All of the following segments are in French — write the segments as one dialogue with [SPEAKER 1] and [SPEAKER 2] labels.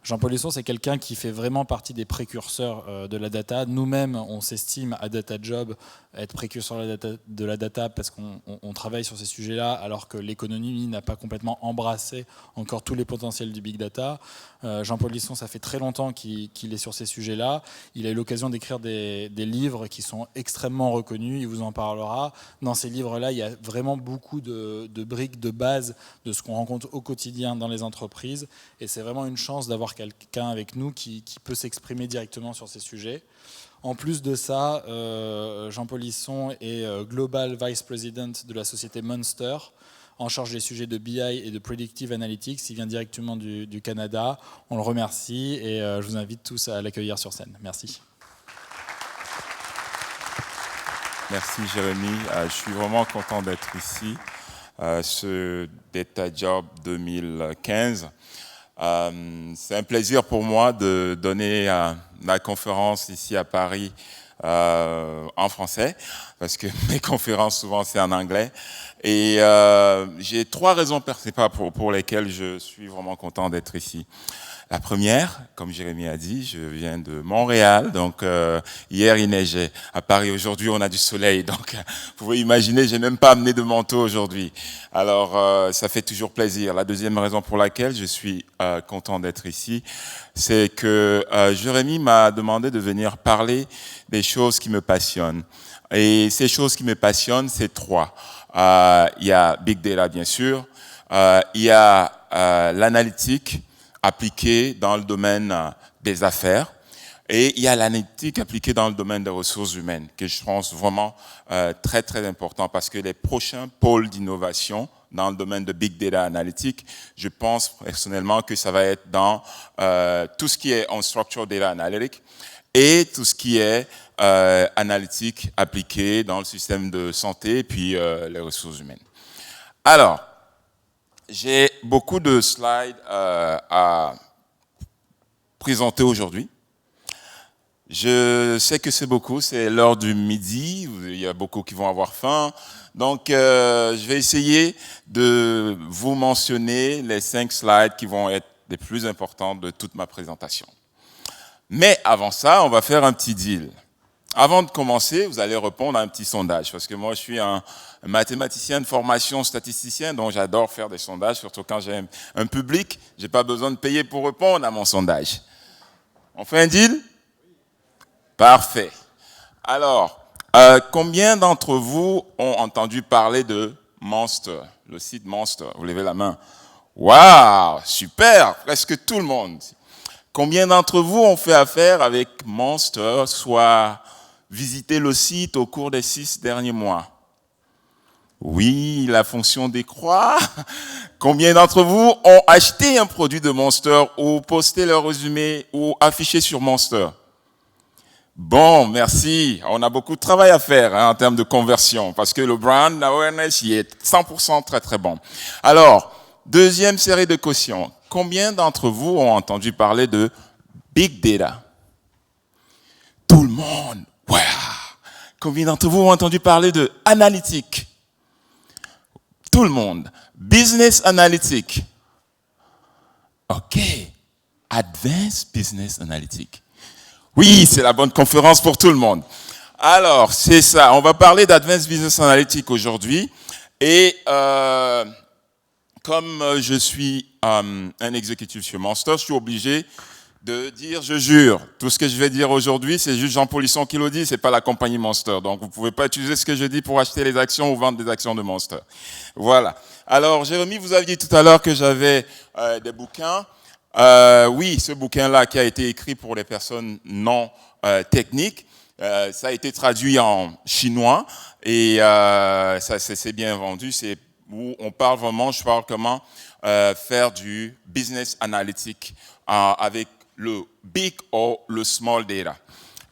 [SPEAKER 1] Jean-Paul Husson, c'est quelqu'un qui fait vraiment partie des précurseurs de la data. Nous-mêmes, on s'estime à DataJob être précurseur de la data parce qu'on travaille sur ces sujets-là, alors que l'économie n'a pas complètement embrassé encore tous les potentiels du big data. Jean-Paul Husson, ça fait très longtemps qu'il est sur ces sujets-là. Il a eu l'occasion d'écrire des livres qui sont extrêmement reconnus, il vous en parlera. Dans ces livres-là, il y a vraiment beaucoup de briques de base de ce qu'on rencontre au quotidien dans les entreprises. Et c'est vraiment une chance d'avoir quelqu'un avec nous qui peut s'exprimer directement sur ces sujets. En plus de ça, Jean-Paul Husson est Global Vice President de la société Monster, en charge des sujets de BI et de Predictive Analytics. Il vient directement du Canada. On le remercie et je vous invite tous à l'accueillir sur scène. Merci.
[SPEAKER 2] Merci Jérémy. Je suis vraiment content d'être ici. Ce DataJob 2015. C'est un plaisir pour moi de donner la conférence ici à Paris en français, parce que mes conférences souvent c'est en anglais. Et j'ai 3 raisons principales pour lesquelles je suis vraiment content d'être ici. La première, comme Jérémy a dit, je viens de Montréal, donc hier il neigeait. À Paris aujourd'hui on a du soleil, donc vous pouvez imaginer, j'ai même pas amené de manteau aujourd'hui. Alors ça fait toujours plaisir. La deuxième raison pour laquelle je suis content d'être ici, c'est que Jérémy m'a demandé de venir parler des choses qui me passionnent. Et ces choses qui me passionnent, c'est 3. Il y a Big Data bien sûr, il y a l'analytique appliquée dans le domaine des affaires, et il y a l'analytique appliquée dans le domaine des ressources humaines, que je pense vraiment très très important, parce que les prochains pôles d'innovation dans le domaine de Big Data Analytics, je pense personnellement que ça va être dans tout ce qui est Unstructured Data Analytics et tout ce qui est analytique appliquée dans le système de santé et puis les ressources humaines. Alors, j'ai beaucoup de slides à présenter aujourd'hui. Je sais que c'est beaucoup, c'est l'heure du midi, il y a beaucoup qui vont avoir faim. Donc, je vais essayer de vous mentionner les 5 slides qui vont être les plus importants de toute ma présentation. Mais avant ça, on va faire un petit deal. Avant de commencer, vous allez répondre à un petit sondage, parce que moi, je suis un mathématicien de formation, statisticien, donc j'adore faire des sondages, surtout quand j'ai un public. J'ai pas besoin de payer pour répondre à mon sondage. On fait un deal? Parfait. Alors, combien d'entre vous ont entendu parler de Monster, le site Monster? Vous levez la main. Waouh, super, presque tout le monde. Combien d'entre vous ont fait affaire avec Monster, soit visité le site au cours des 6 derniers mois? Oui, la fonction décroît. Combien d'entre vous ont acheté un produit de Monster ou posté leur résumé ou affiché sur Monster? Bon, merci. On a beaucoup de travail à faire en termes de conversion, parce que le brand awareness y est 100% très très bon. Alors, deuxième série de questions. Combien d'entre vous ont entendu parler de Big Data? Tout le monde. Wow. Combien d'entre vous ont entendu parler de Analytique? Tout le monde. Business Analytic. OK. Advanced Business Analytic. Oui, c'est la bonne conférence pour tout le monde. Alors, c'est ça. On va parler d'Advanced Business Analytic aujourd'hui. Et comme je suis un exécutif chez Monster, je suis obligé de dire, je jure, tout ce que je vais dire aujourd'hui, c'est juste Jean-Paul Husson qui le dit, c'est pas la compagnie Monster. Donc, vous pouvez pas utiliser ce que je dis pour acheter les actions ou vendre des actions de Monster. Voilà. Alors, Jérémy, vous aviez dit tout à l'heure que j'avais des bouquins. Oui, ce bouquin-là qui a été écrit pour les personnes non techniques, ça a été traduit en chinois et ça c'est bien vendu. C'est où on parle vraiment, je parle comment faire du business analytic avec le big ou le small data.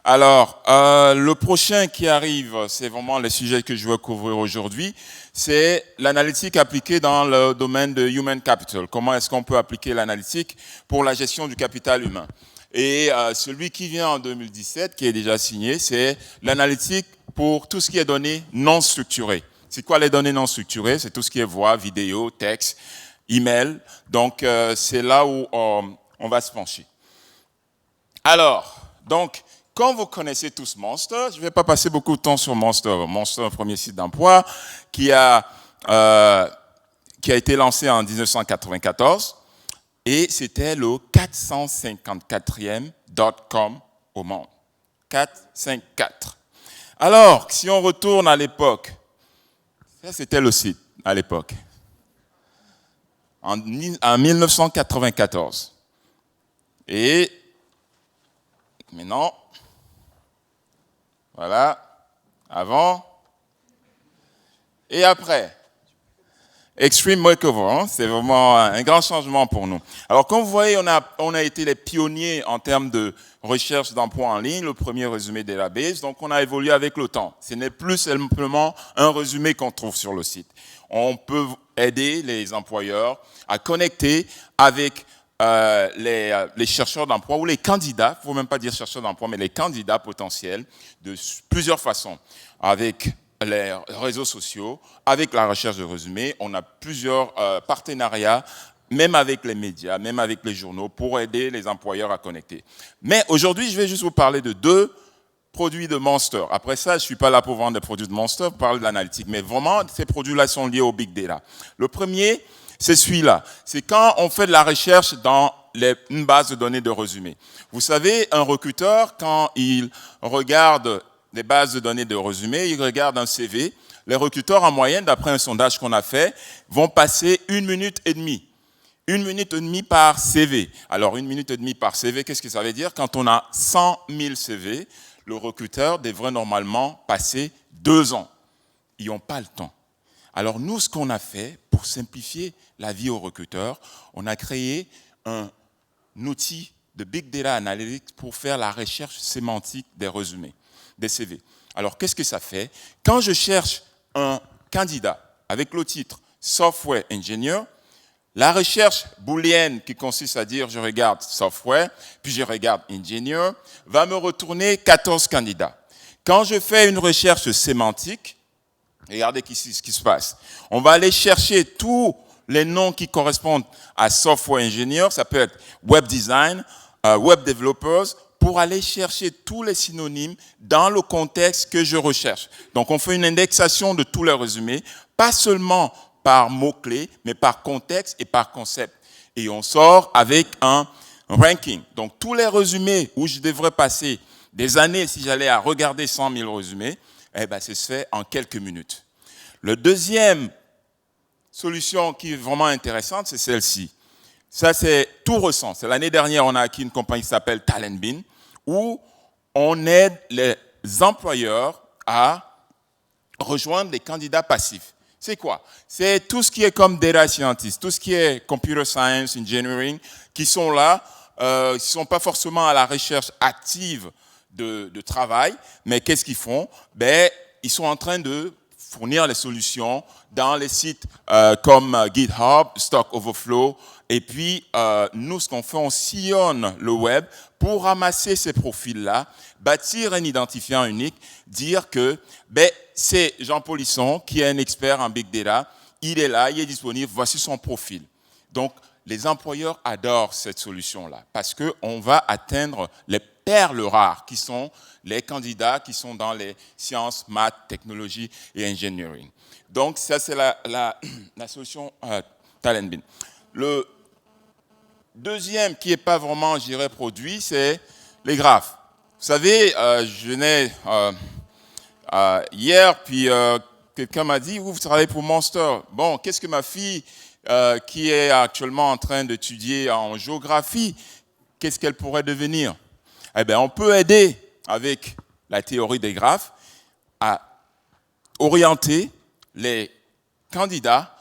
[SPEAKER 2] Alors, le prochain qui arrive, c'est vraiment le sujet que je veux couvrir aujourd'hui, c'est l'analytique appliquée dans le domaine de human capital. Comment est-ce qu'on peut appliquer l'analytique pour la gestion du capital humain? Et celui qui vient en 2017, qui est déjà signé, c'est l'analytique pour tout ce qui est données non structurées. C'est quoi les données non structurées? C'est tout ce qui est voix, vidéo, texte, email. Donc, c'est là où on va se pencher. Alors, donc, quand vous connaissez tous Monster, je ne vais pas passer beaucoup de temps sur Monster. Monster, un premier site d'emploi qui a été lancé en 1994 et c'était le 454e .com au monde. 454. Alors, si on retourne à l'époque, ça c'était le site à l'époque, en 1994. Et maintenant, voilà, avant et après. Extreme Makeover, hein, c'est vraiment un grand changement pour nous. Alors, comme vous voyez, on a été les pionniers en termes de recherche d'emploi en ligne, le premier résumé database, donc on a évolué avec le temps. Ce n'est plus simplement un résumé qu'on trouve sur le site. On peut aider les employeurs à connecter avec les chercheurs d'emploi ou les candidats, il ne faut même pas dire chercheurs d'emploi, mais les candidats potentiels de plusieurs façons. Avec les réseaux sociaux, avec la recherche de résumés, on a plusieurs partenariats, même avec les médias, même avec les journaux, pour aider les employeurs à connecter. Mais aujourd'hui, je vais juste vous parler de 2 produits de Monster. Après ça, je ne suis pas là pour vendre des produits de Monster, pour parler de l'analytique, mais vraiment, ces produits-là sont liés au Big Data. Le premier, c'est celui-là. C'est quand on fait de la recherche dans une base de données de résumés. Vous savez, un recruteur, quand il regarde des bases de données de résumés, il regarde un CV. Les recruteurs, en moyenne, d'après un sondage qu'on a fait, vont passer 1 minute et demie. 1 minute et demie par CV. Alors, 1 minute et demie par CV, qu'est-ce que ça veut dire? Quand on a 100 000 CV, le recruteur devrait normalement passer 2 ans. Ils n'ont pas le temps. Alors, nous, ce qu'on a fait, pour simplifier la vie aux recruteurs, on a créé un outil de Big Data Analytics pour faire la recherche sémantique des résumés, des CV. Alors, qu'est-ce que ça fait? Quand je cherche un candidat avec le titre Software Engineer, la recherche booléenne qui consiste à dire je regarde Software, puis je regarde Engineer, va me retourner 14 candidats. Quand je fais une recherche sémantique, regardez ici ce qui se passe. On va aller chercher tous les noms qui correspondent à Software Engineer, ça peut être Web Design, Web Developers, pour aller chercher tous les synonymes dans le contexte que je recherche. Donc, on fait une indexation de tous les résumés, pas seulement par mots-clés, mais par contexte et par concept. Et on sort avec un ranking. Donc, tous les résumés où je devrais passer des années si j'allais à regarder 100 000 résumés, eh ben, ça se fait en quelques minutes. Le deuxième solution qui est vraiment intéressante, c'est celle-ci. Ça, c'est tout récent. C'est l'année dernière, on a acquis une compagnie qui s'appelle TalentBean, où on aide les employeurs à rejoindre des candidats passifs. C'est quoi? C'est tout ce qui est comme data scientist, tout ce qui est computer science, engineering, qui sont là, ils ne sont pas forcément à la recherche active de travail, mais qu'est-ce qu'ils font? Ben, ils sont en train de fournir les solutions dans les sites comme GitHub, Stack Overflow. Et puis, nous, ce qu'on fait, on sillonne le web pour ramasser ces profils-là, bâtir un identifiant unique, dire que c'est Jean Polisson qui est un expert en Big Data, il est là, il est disponible, voici son profil. Donc, les employeurs adorent cette solution-là parce qu'on va atteindre les perles rares qui sont les candidats qui sont dans les sciences, maths, technologie et engineering. Donc, ça, c'est la solution TalentBean. Le deuxième qui n'est pas vraiment, je dirais, produit, c'est les graphes. Vous savez, je venais hier, puis quelqu'un m'a dit, vous travaillez pour Monster. Bon, qu'est-ce que ma fille, qui est actuellement en train d'étudier en géographie, qu'est-ce qu'elle pourrait devenir? Eh bien, on peut aider avec la théorie des graphes à orienter les candidats.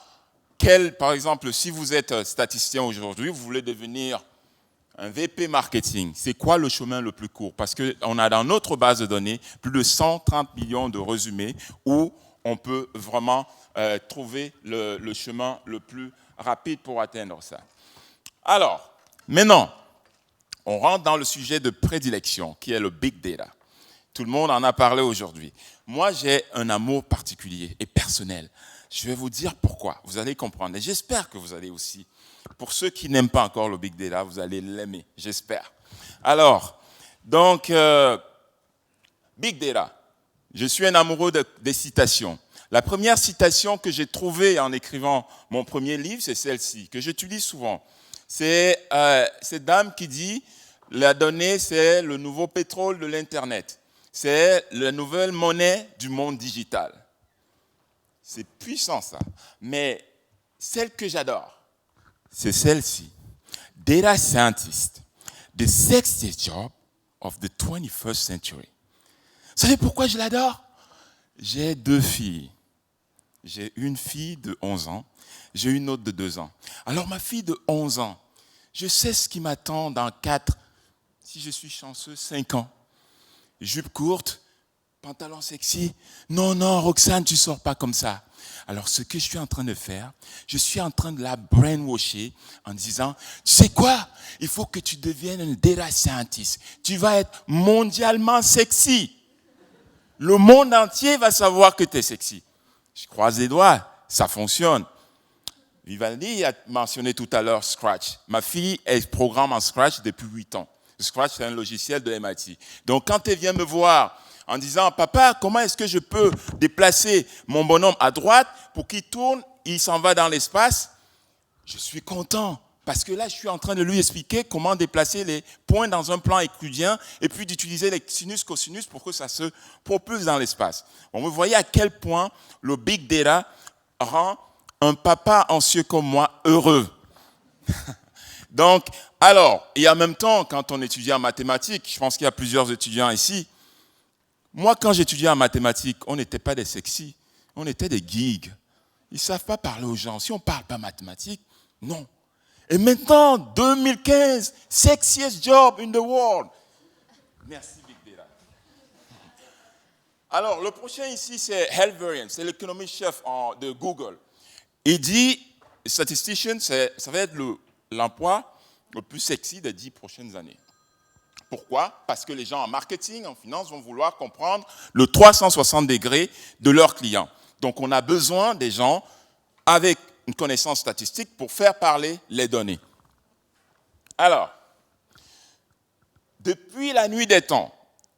[SPEAKER 2] Par exemple, si vous êtes statisticien aujourd'hui, vous voulez devenir un VP marketing, c'est quoi le chemin le plus court? Parce qu'on a dans notre base de données plus de 130 millions de résumés où on peut vraiment trouver le chemin le plus rapide pour atteindre ça. Alors, maintenant, on rentre dans le sujet de prédilection qui est le Big Data. Tout le monde en a parlé aujourd'hui. Moi, j'ai un amour particulier et personnel Je vais vous dire pourquoi. Vous allez comprendre. Et j'espère que vous allez aussi. Pour ceux qui n'aiment pas encore le Big Data, vous allez l'aimer. J'espère. Alors, donc, Big Data. Je suis un amoureux des citations. La première citation que j'ai trouvée en écrivant mon premier livre, c'est celle-ci, que j'utilise souvent. C'est cette dame qui dit « La donnée, c'est le nouveau pétrole de l'Internet. C'est la nouvelle monnaie du monde digital. » C'est puissant, ça. Mais celle que j'adore, c'est celle-ci. « Data scientist, the sexiest job of the 21st century. » Vous savez pourquoi je l'adore? J'ai 2 filles. J'ai une fille de 11 ans, j'ai une autre de 2 ans. Alors ma fille de 11 ans, je sais ce qui m'attend dans 4, si je suis chanceux, 5 ans. Jupe courte, pantalon sexy. Non, Roxane, tu ne sors pas comme ça. Alors ce que je suis en train de faire, je suis en train de la brainwasher en disant, tu sais quoi? Il faut que tu deviennes un data scientist. Tu vas être mondialement sexy. Le monde entier va savoir que tu es sexy. Je croise les doigts, ça fonctionne. Vivaldi a mentionné tout à l'heure Scratch. Ma fille, elle programme en Scratch depuis 8 ans. Scratch, c'est un logiciel de MIT. Donc, quand elle vient me voir en disant « Papa, comment est-ce que je peux déplacer mon bonhomme à droite pour qu'il tourne, il s'en va dans l'espace ?» Je suis content. Parce que là, je suis en train de lui expliquer comment déplacer les points dans un plan euclidien et puis d'utiliser les sinus, cosinus pour que ça se propulse dans l'espace. Bon, vous voyez à quel point le Big Data rend un papa anxieux comme moi heureux. Donc, alors, et en même temps, quand on étudie en mathématiques, je pense qu'il y a plusieurs étudiants ici, moi, quand j'étudiais en mathématiques, on n'était pas des sexy, on était des geeks. Ils ne savent pas parler aux gens. Si on ne parle pas mathématiques, non. Et maintenant, 2015, sexiest job in the world. Merci, Big Data. Alors, le prochain ici, c'est Hal Varian, c'est l'économie chef de Google. Il dit, statistician, ça va être l'emploi le plus sexy des 10 prochaines années. Pourquoi? Parce que les gens en marketing, en finance, vont vouloir comprendre le 360 degrés de leurs clients. Donc, on a besoin des gens avec une connaissance statistique pour faire parler les données. Alors, depuis la nuit des temps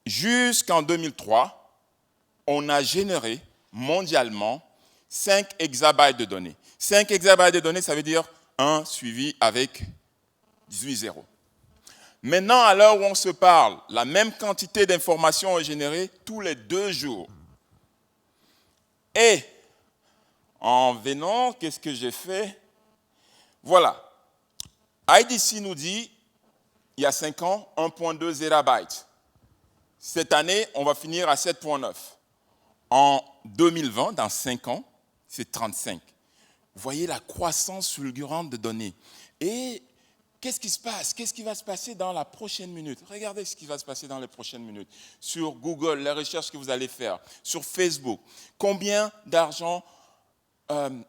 [SPEAKER 2] jusqu'en 2003, on a généré mondialement 5 exabytes de données. 5 exabytes de données, ça veut dire 1 suivi avec 18 zéros. Maintenant, à l'heure où on se parle, la même quantité d'informations est générée tous les 2 jours. Et en venant, qu'est-ce que j'ai fait? Voilà. IDC nous dit, il y a 5 ans, 1.2 zérabytes. Cette année, on va finir à 7.9. En 2020, dans 5 ans, c'est 35. Vous voyez la croissance fulgurante de données. Et qu'est-ce qui se passe? Qu'est-ce qui va se passer dans la prochaine minute? Regardez ce qui va se passer dans les prochaines minutes. Sur Google, les recherches que vous allez faire. Sur Facebook, combien d'argent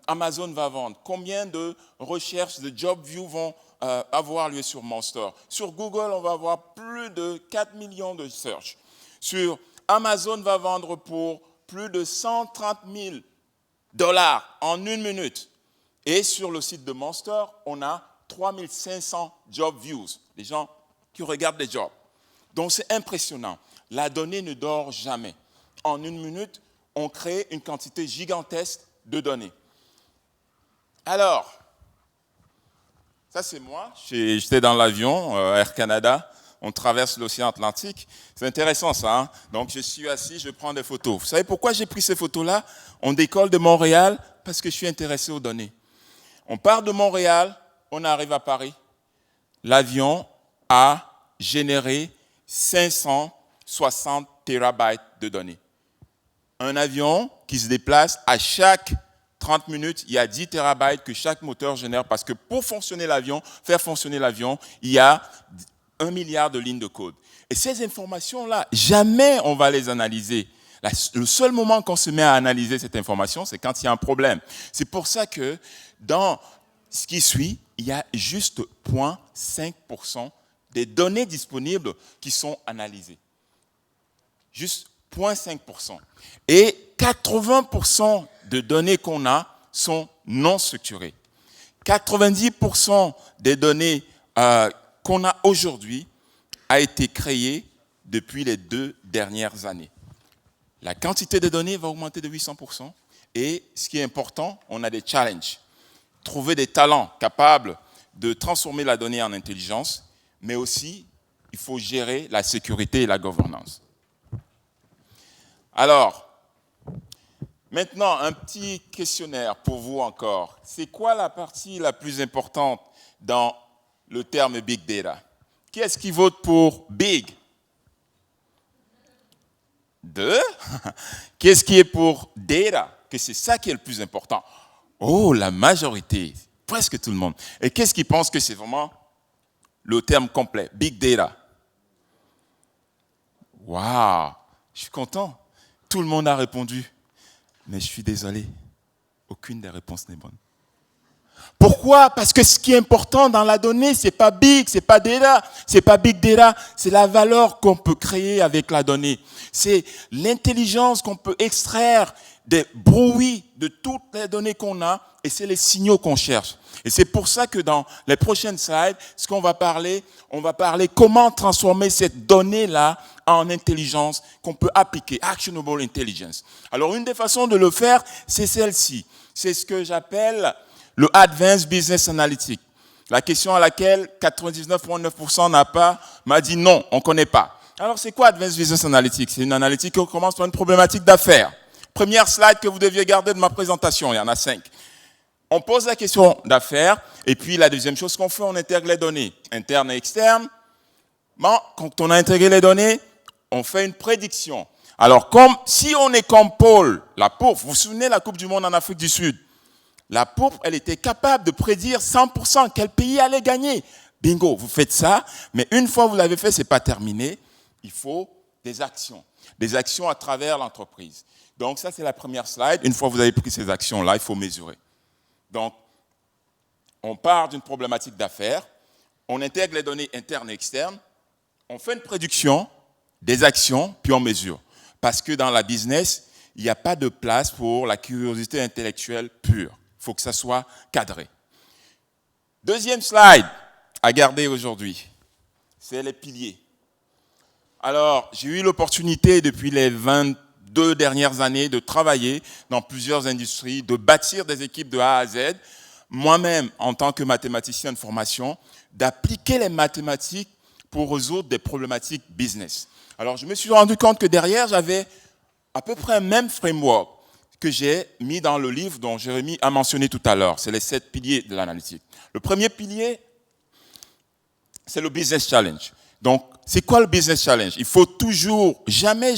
[SPEAKER 2] Amazon va vendre? Combien de recherches de JobView vont avoir lieu sur Monster? Sur Google, on va avoir plus de 4 millions de searches. Sur Amazon va vendre pour plus de 130 000 $ en 1 minute. Et sur le site de Monster, on a 3500 job views, les gens qui regardent les jobs. Donc c'est impressionnant. La donnée ne dort jamais. En 1 minute, on crée une quantité gigantesque de données. Alors, ça c'est moi. J'étais dans l'avion Air Canada. On traverse l'océan Atlantique. C'est intéressant ça. Hein? Donc je suis assis, je prends des photos. Vous savez pourquoi j'ai pris ces photos-là? On décolle de Montréal parce que je suis intéressé aux données. On part de Montréal, on arrive à Paris. L'avion a généré 560 terabytes de données. Un avion qui se déplace à chaque 30 minutes, il y a 10 terabytes que chaque moteur génère parce que pour fonctionner l'avion, faire fonctionner l'avion, il y a 1 milliard de lignes de code. Et ces informations-là, jamais on va les analyser. Le seul moment qu'on se met à analyser cette information, c'est quand il y a un problème. C'est pour ça que dans ce qui suit, il y a juste 0,5% des données disponibles qui sont analysées. Juste 0,5%. Et 80% de données qu'on a sont non structurées. 90% des données qu'on a aujourd'hui a été créée depuis les 2 dernières années. La quantité de données va augmenter de 800%. Et ce qui est important, on a des challenges. Trouver des talents capables de transformer la donnée en intelligence, mais aussi, il faut gérer la sécurité et la gouvernance. Alors, maintenant, un petit questionnaire pour vous encore. C'est quoi la partie la plus importante dans le terme Big Data? Qui est-ce qui vote pour Big? 2. Qu'est-ce qui est pour Data? Que c'est ça qui est le plus important. Oh, la majorité, presque tout le monde. Et qu'est-ce qui pense que c'est vraiment le terme complet? Big Data. Waouh, je suis content. Tout le monde a répondu. Mais je suis désolé, aucune des réponses n'est bonne. Pourquoi? Parce que ce qui est important dans la donnée, c'est pas big, c'est pas data, c'est pas big data, c'est la valeur qu'on peut créer avec la donnée. C'est l'intelligence qu'on peut extraire des bruits de toutes les données qu'on a et c'est les signaux qu'on cherche. Et c'est pour ça que dans les prochaines slides, ce qu'on va parler, on va parler comment transformer cette donnée-là en intelligence qu'on peut appliquer, actionable intelligence. Alors, une des façons de le faire, c'est celle-ci. C'est ce que j'appelle le Advanced Business Analytics. La question à laquelle 99,9% m'a dit non, on ne connaît pas. Alors, c'est quoi Advanced Business Analytics? C'est une analytique qui commence par une problématique d'affaires. Première slide que vous deviez garder de ma présentation, il y en a 5. On pose la question d'affaires, et puis la deuxième chose qu'on fait, on intègre les données internes et externes. Bon, quand on a intégré les données, on fait une prédiction. Alors, si on est comme Paul, la pourpre, vous vous souvenez la Coupe du Monde en Afrique du Sud? La pourpre, elle était capable de prédire 100% quel pays allait gagner. Bingo, vous faites ça, mais une fois que vous l'avez fait, c'est pas terminé. Il faut des actions à travers l'entreprise. Donc ça, c'est la première slide. Une fois que vous avez pris ces actions-là, il faut mesurer. Donc, on part d'une problématique d'affaires, on intègre les données internes et externes, on fait une prédiction, des actions, puis on mesure. Parce que dans la business, il n'y a pas de place pour la curiosité intellectuelle pure. Il faut que ça soit cadré. Deuxième slide à garder aujourd'hui, c'est les piliers. Alors, j'ai eu l'opportunité depuis les 22 dernières années de travailler dans plusieurs industries, de bâtir des équipes de A à Z, moi-même en tant que mathématicien de formation, d'appliquer les mathématiques pour résoudre des problématiques business. Alors, je me suis rendu compte que derrière, j'avais à peu près un même framework que j'ai mis dans le livre dont Jérémy a mentionné tout à l'heure. C'est les 7 piliers de l'analytique. Le premier pilier, c'est le business challenge. Donc, c'est quoi le business challenge? Il faut toujours, jamais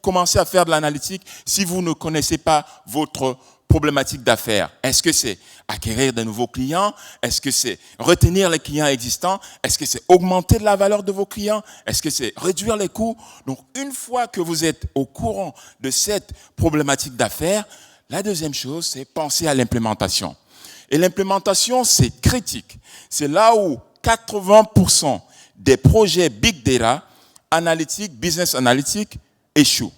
[SPEAKER 2] commencer à faire de l'analytique si vous ne connaissez pas votre problématique d'affaires. Est-ce que c'est acquérir de nouveaux clients? Est-ce que c'est retenir les clients existants? Est-ce que c'est augmenter la valeur de vos clients? Est-ce que c'est réduire les coûts? Donc, une fois que vous êtes au courant de cette problématique d'affaires, la deuxième chose, c'est penser à l'implémentation. Et l'implémentation, c'est critique. C'est là où 80% des projets Big Data, analytiques, business analytics échouent.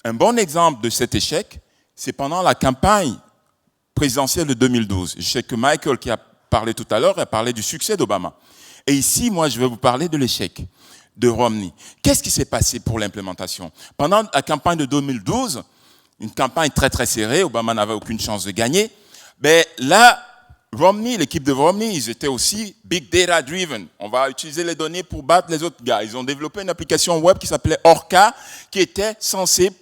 [SPEAKER 2] Un bon exemple de cet échec, c'est pendant la campagne présidentielle de 2012. Je sais que Michael, qui a parlé tout à l'heure, a parlé du succès d'Obama. Et ici, moi, je vais vous parler de l'échec de Romney. Qu'est-ce qui s'est passé pour l'implémentation? Pendant la campagne de 2012, une campagne très très serrée, Obama n'avait aucune chance de gagner, mais là, Romney, l'équipe de Romney, ils étaient aussi big data driven. On va utiliser les données pour battre les autres gars. Ils ont développé une application web qui s'appelait Orca, qui était censée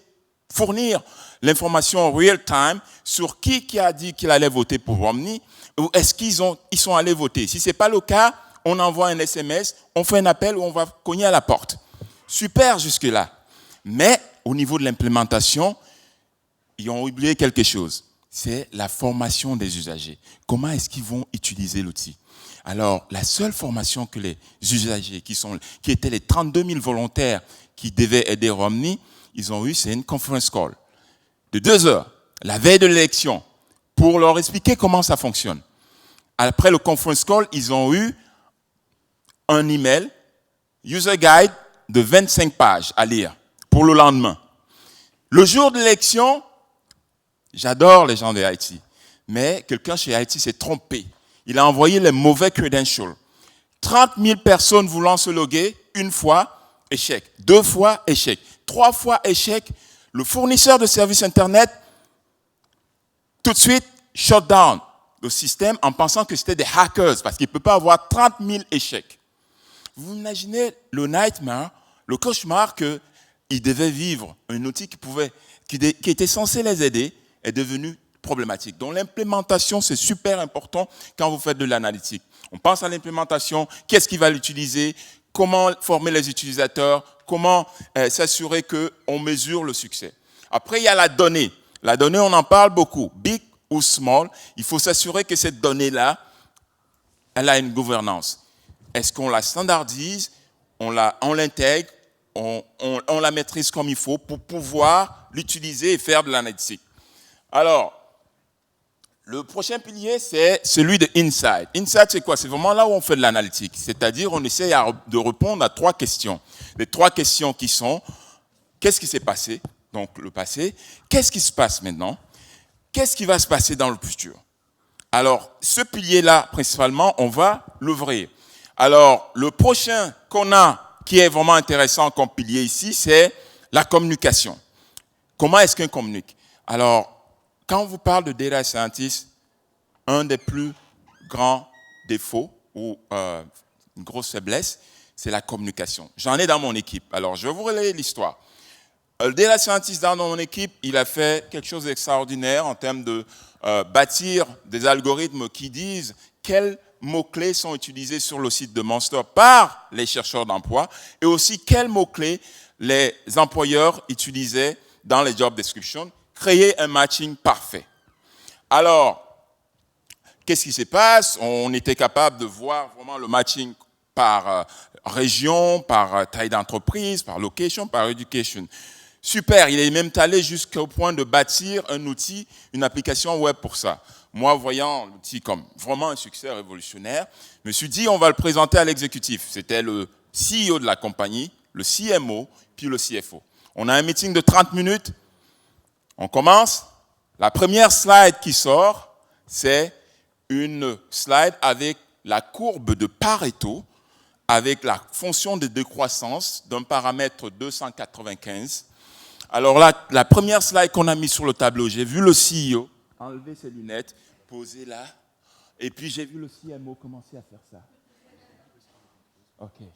[SPEAKER 2] fournir l'information real time sur qui a dit qu'il allait voter pour Romney, ou est-ce qu'ils sont allés voter. Si c'est pas le cas, on envoie un SMS, on fait un appel ou on va cogner à la porte. Super jusque-là. Mais au niveau de l'implémentation, ils ont oublié quelque chose. C'est la formation des usagers. Comment est-ce qu'ils vont utiliser l'outil? Alors, la seule formation que les usagers, qui étaient les 32 000 volontaires qui devaient aider Romney, ils ont eu, c'est une conference call de 2 heures, la veille de l'élection, pour leur expliquer comment ça fonctionne. Après le conference call, ils ont eu un email, user guide de 25 pages à lire, pour le lendemain. Le jour de l'élection, j'adore les gens de Haïti, mais quelqu'un chez Haïti s'est trompé. Il a envoyé les mauvais credentials. 30 000 personnes voulant se loguer, une fois, échec. 2 fois, échec. 3 fois, échec. Le fournisseur de services Internet, tout de suite, shut down le système en pensant que c'était des hackers, parce qu'il ne peut pas avoir 30 000 échecs. Vous imaginez le nightmare, le cauchemar qu'il devait vivre. Un outil qui était censé les aider est devenu problématique. Donc l'implémentation, c'est super important quand vous faites de l'analytique. On pense à l'implémentation, qu'est-ce qui va l'utiliser, comment former les utilisateurs, comment s'assurer qu'on mesure le succès. Après, il y a la donnée. La donnée, on en parle beaucoup. Big ou small, il faut s'assurer que cette donnée-là, elle a une gouvernance. Est-ce qu'on la standardise, on l'intègre, on la maîtrise comme il faut pour pouvoir l'utiliser et faire de l'analytique. Alors, le prochain pilier, c'est celui de Insight. Insight, c'est quoi? C'est vraiment là où on fait de l'analytique. C'est-à-dire, on essaie de répondre à 3 questions. Les 3 questions qui sont, qu'est-ce qui s'est passé? Donc, le passé. Qu'est-ce qui se passe maintenant? Qu'est-ce qui va se passer dans le futur? Alors, ce pilier-là, principalement, on va l'ouvrir. Alors, le prochain qu'on a, qui est vraiment intéressant comme pilier ici, c'est la communication. Comment est-ce qu'on communique? Alors, quand on vous parle de data scientist, un des plus grands défauts ou une grosse faiblesse, c'est la communication. J'en ai dans mon équipe. Alors, je vais vous relayer l'histoire. Le data scientist dans mon équipe, il a fait quelque chose d'extraordinaire en termes de bâtir des algorithmes qui disent quels mots-clés sont utilisés sur le site de Monster par les chercheurs d'emploi et aussi quels mots-clés les employeurs utilisaient dans les job descriptions, créer un matching parfait. Alors, qu'est-ce qui se passe? On était capable de voir vraiment le matching par région, par taille d'entreprise, par location, par education. Super, il est même allé jusqu'au point de bâtir un outil, une application web pour ça. Moi, voyant l'outil comme vraiment un succès révolutionnaire, je me suis dit, on va le présenter à l'exécutif. C'était le CEO de la compagnie, le CMO, puis le CFO. On a un meeting de 30 minutes. On commence. La première slide qui sort, c'est une slide avec la courbe de Pareto, avec la fonction de décroissance d'un paramètre 295. Alors là, la première slide qu'on a mise sur le tableau, j'ai vu le CEO enlever ses lunettes, poser là, et puis j'ai vu le CMO commencer à faire ça. Ok.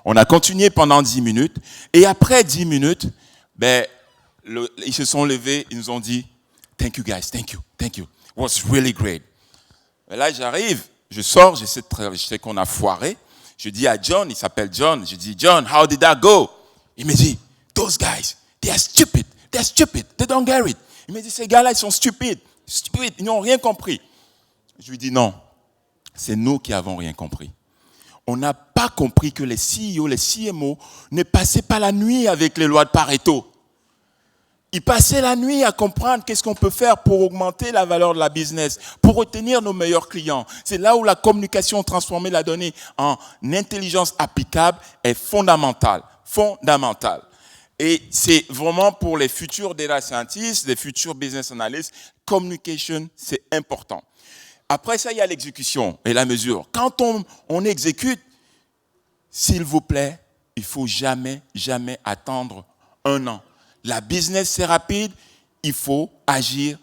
[SPEAKER 2] On a continué pendant 10 minutes, et après 10 minutes, ils se sont levés, ils nous ont dit « Thank you guys, thank you. It was really great. » Et là, j'arrive, je sors, je sais qu'on a foiré. Je dis à John, il s'appelle John, je dis « John, how did that go? » Il me dit « Those guys, they're stupid, they don't get it. » Il me dit « Ces gars-là, ils sont stupides, ils n'ont rien compris. » Je lui dis « Non, c'est nous qui avons rien compris. On n'a pas compris que les CEO, les CMO ne passaient pas la nuit avec les lois de Pareto. Ils passaient la nuit à comprendre qu'est-ce qu'on peut faire pour augmenter la valeur de la business, pour retenir nos meilleurs clients. C'est là où la communication, transformer la donnée en intelligence applicable est fondamentale. Et c'est vraiment pour les futurs data scientists, les futurs business analysts, communication, c'est important. Après ça, il y a l'exécution et la mesure. Quand on exécute, s'il vous plaît, il ne faut jamais attendre 1 an. La business, c'est rapide, il faut agir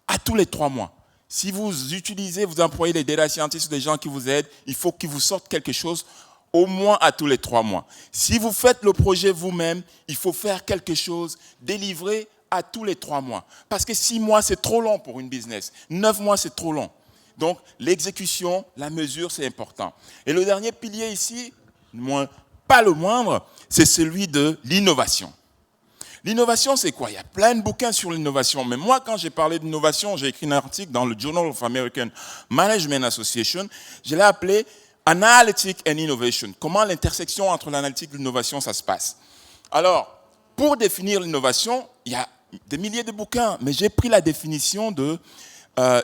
[SPEAKER 2] à tous les 3 mois. Si vous employez des data scientists, des gens qui vous aident, il faut qu'ils vous sortent quelque chose au moins à tous les 3 mois. Si vous faites le projet vous-même, il faut faire quelque chose, délivrer à tous les 3 mois. Parce que 6 mois, c'est trop long pour une business. 9 mois, c'est trop long. Donc, l'exécution, la mesure, c'est important. Et le dernier pilier ici, pas le moindre, c'est celui de l'innovation. L'innovation, c'est quoi? Il y a plein de bouquins sur l'innovation. Mais moi, quand j'ai parlé d'innovation, j'ai écrit un article dans le Journal of American Management Association. Je l'ai appelé Analytic and Innovation. Comment l'intersection entre l'analytique et l'innovation, ça se passe? Alors, pour définir l'innovation, il y a des milliers de bouquins. Mais j'ai pris la définition de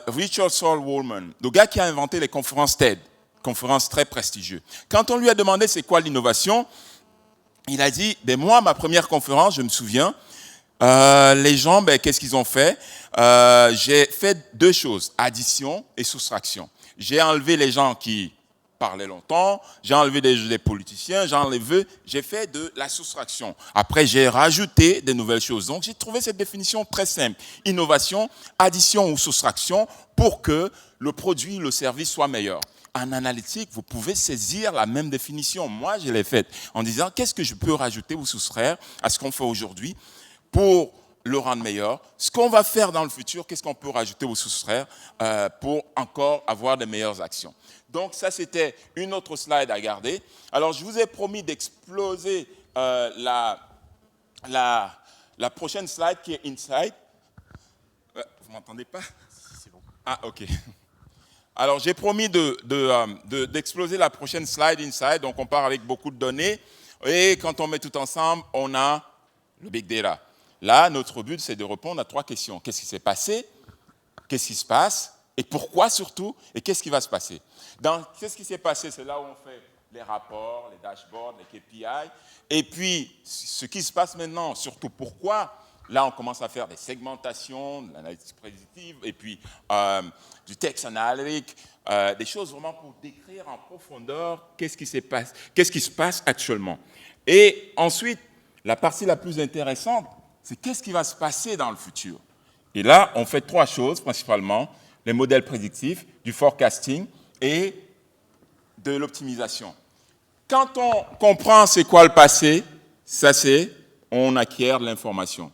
[SPEAKER 2] Richard Saul Wallman, le gars qui a inventé les conférences TED, conférences très prestigieuses. Quand on lui a demandé c'est quoi l'innovation, il a dit, ben moi, ma première conférence, je me souviens, les gens, ben, qu'est-ce qu'ils ont fait? J'ai fait deux choses, addition et soustraction. J'ai enlevé les gens qui parlaient longtemps, j'ai enlevé les politiciens, j'ai fait de la soustraction. Après, j'ai rajouté des nouvelles choses. Donc, j'ai trouvé cette définition très simple. Innovation, addition ou soustraction pour que le produit, le service soit meilleur. En analytique, vous pouvez saisir la même définition. Moi, je l'ai faite en disant, qu'est-ce que je peux rajouter ou soustraire à ce qu'on fait aujourd'hui pour le rendre meilleur. Ce qu'on va faire dans le futur, qu'est-ce qu'on peut rajouter ou soustraire pour encore avoir de meilleures actions. Donc ça, c'était une autre slide à garder. Alors, je vous ai promis d'exploser la prochaine slide qui est Insight. Vous m'entendez pas? C'est bon. Ah, OK. Alors, j'ai promis d'exploser la prochaine slide Insight. Donc, on part avec beaucoup de données. Et quand on met tout ensemble, on a le Big Data. Là, notre but, c'est de répondre à 3 questions. Qu'est-ce qui s'est passé? Qu'est-ce qui se passe? Et pourquoi surtout? Et qu'est-ce qui va se passer? Qu'est-ce qui s'est passé? C'est là où on fait les rapports, les dashboards, les KPI. Et puis, ce qui se passe maintenant, surtout pourquoi? Là, on commence à faire des segmentations, de l'analyse prédictive, et puis du text analytique, des choses vraiment pour décrire en profondeur qu'est-ce qui se passe actuellement. Et ensuite, la partie la plus intéressante, c'est qu'est-ce qui va se passer dans le futur. Et là, on fait 3 choses principalement, les modèles prédictifs, du forecasting et de l'optimisation. Quand on comprend c'est quoi le passé, ça c'est, on acquiert de l'information.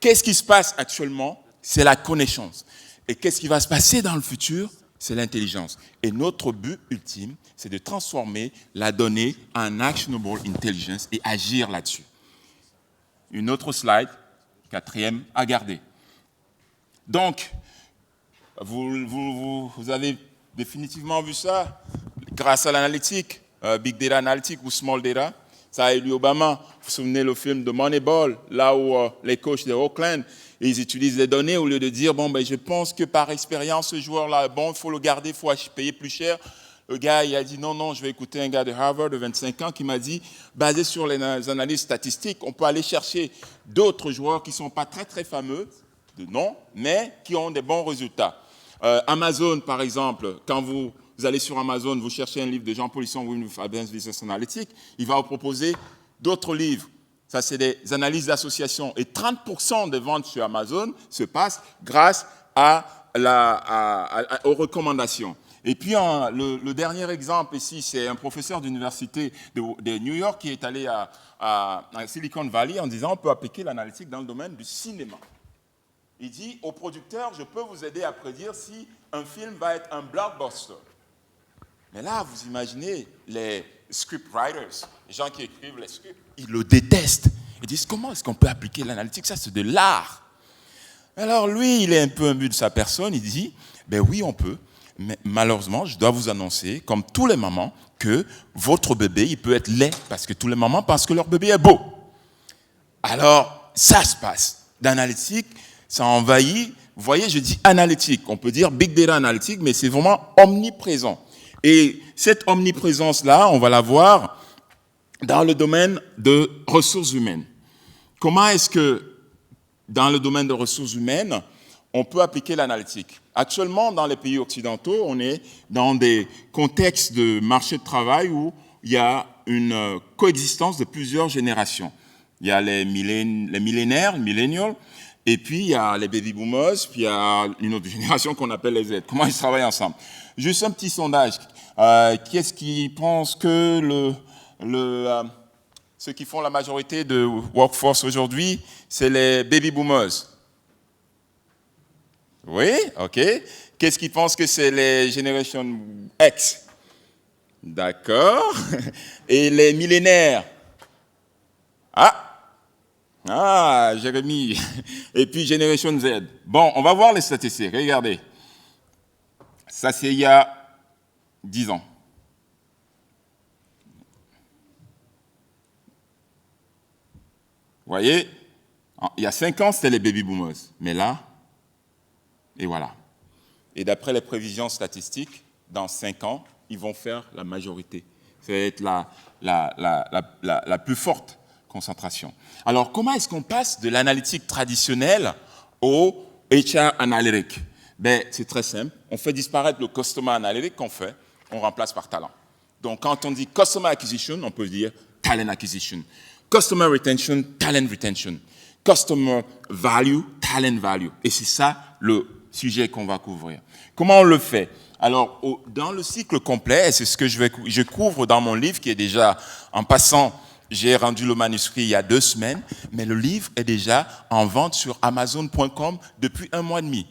[SPEAKER 2] Qu'est-ce qui se passe actuellement? C'est la connaissance. Et qu'est-ce qui va se passer dans le futur? C'est l'intelligence. Et notre but ultime, c'est de transformer la donnée en actionable intelligence et agir là-dessus. Une autre slide, 4e à garder. Donc, vous avez définitivement vu ça grâce à l'analytique, Big Data Analytics ou Small Data. Ça a élu Obama. Vous vous souvenez le film de Moneyball, là où les coachs de Oakland, ils utilisent les données au lieu de dire, bon, ben, je pense que par expérience, ce joueur-là, bon, il faut le garder, il faut payer plus cher. Le gars, il a dit, non, je vais écouter un gars de Harvard de 25 ans qui m'a dit, basé sur les analyses statistiques, on peut aller chercher d'autres joueurs qui ne sont pas très, très fameux, de nom, mais qui ont des bons résultats. Amazon, par exemple, quand vous allez sur Amazon, vous cherchez un livre de Jean-Paul Lisson, Advanced Business Analytics, il va vous proposer d'autres livres. Ça, c'est des analyses d'association. Et 30% des ventes sur Amazon se passent grâce aux recommandations. Et puis, le dernier exemple ici, c'est un professeur d'université de New York qui est allé à Silicon Valley en disant on peut appliquer l'analytique dans le domaine du cinéma. Il dit aux producteurs, je peux vous aider à prédire si un film va être un blockbuster. Mais là, vous imaginez les scriptwriters, les gens qui écrivent les scripts, ils le détestent. Ils disent comment est-ce qu'on peut appliquer l'analytique? Ça, c'est de l'art. Alors lui, il est un peu imbu de sa personne, il dit, ben oui, on peut. Mais malheureusement, je dois vous annoncer, comme tous les mamans, que votre bébé, il peut être laid, parce que tous les mamans pensent que leur bébé est beau. Alors, ça se passe. D'analytique, ça envahit. Vous voyez, je dis analytique. On peut dire big data analytique, mais c'est vraiment omniprésent. Et cette omniprésence-là, on va la voir dans le domaine de ressources humaines. Comment est-ce que, dans le domaine de ressources humaines, on peut appliquer l'analytique? Actuellement, dans les pays occidentaux, on est dans des contextes de marché de travail où il y a une coexistence de plusieurs générations. Il y a les millénaires, les millennials, et puis il y a les baby boomers, puis il y a une autre génération qu'on appelle les Z. Comment ils travaillent ensemble? Juste un petit sondage. Qui est-ce qui pense que ceux qui font la majorité de workforce aujourd'hui, c'est les baby boomers? Oui, ok. Qu'est-ce qui pense que c'est les Generation X? D'accord. Et les millénaires? Ah, Jérémy. Et puis Generation Z. Bon, on va voir les statistiques. Regardez. Ça, c'est il y a 10 ans. Vous voyez, il y a 5 ans, c'était les baby boomers. Mais là, et voilà. Et d'après les prévisions statistiques, dans 5 ans, ils vont faire la majorité. Ça va être la plus forte concentration. Alors, comment est-ce qu'on passe de l'analytique traditionnelle au HR analytique? C'est très simple. On fait disparaître le customer analytic qu'on fait, on remplace par talent. Donc, quand on dit customer acquisition, on peut dire talent acquisition. Customer retention, talent retention. Customer value, talent value. Et c'est ça le sujet qu'on va couvrir. Comment on le fait? Alors, dans le cycle complet, et c'est ce que je couvre dans mon livre qui est déjà, en passant, j'ai rendu le manuscrit il y a 2 semaines, mais le livre est déjà en vente sur Amazon.com depuis 1 mois et demi.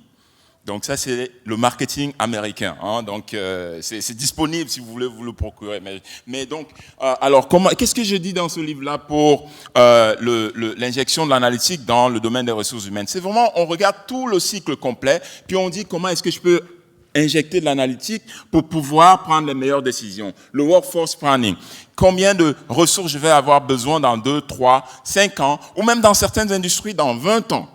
[SPEAKER 2] Donc ça, c'est le marketing américain. Hein. Donc c'est disponible si vous voulez vous le procurer. Mais donc, alors qu'est-ce que je dis dans ce livre-là pour l'injection de l'analytique dans le domaine des ressources humaines? C'est vraiment, on regarde tout le cycle complet, puis on dit comment est-ce que je peux injecter de l'analytique pour pouvoir prendre les meilleures décisions. Le workforce planning. Combien de ressources je vais avoir besoin dans 2, 3, 5 ans, ou même dans certaines industries dans 20 ans.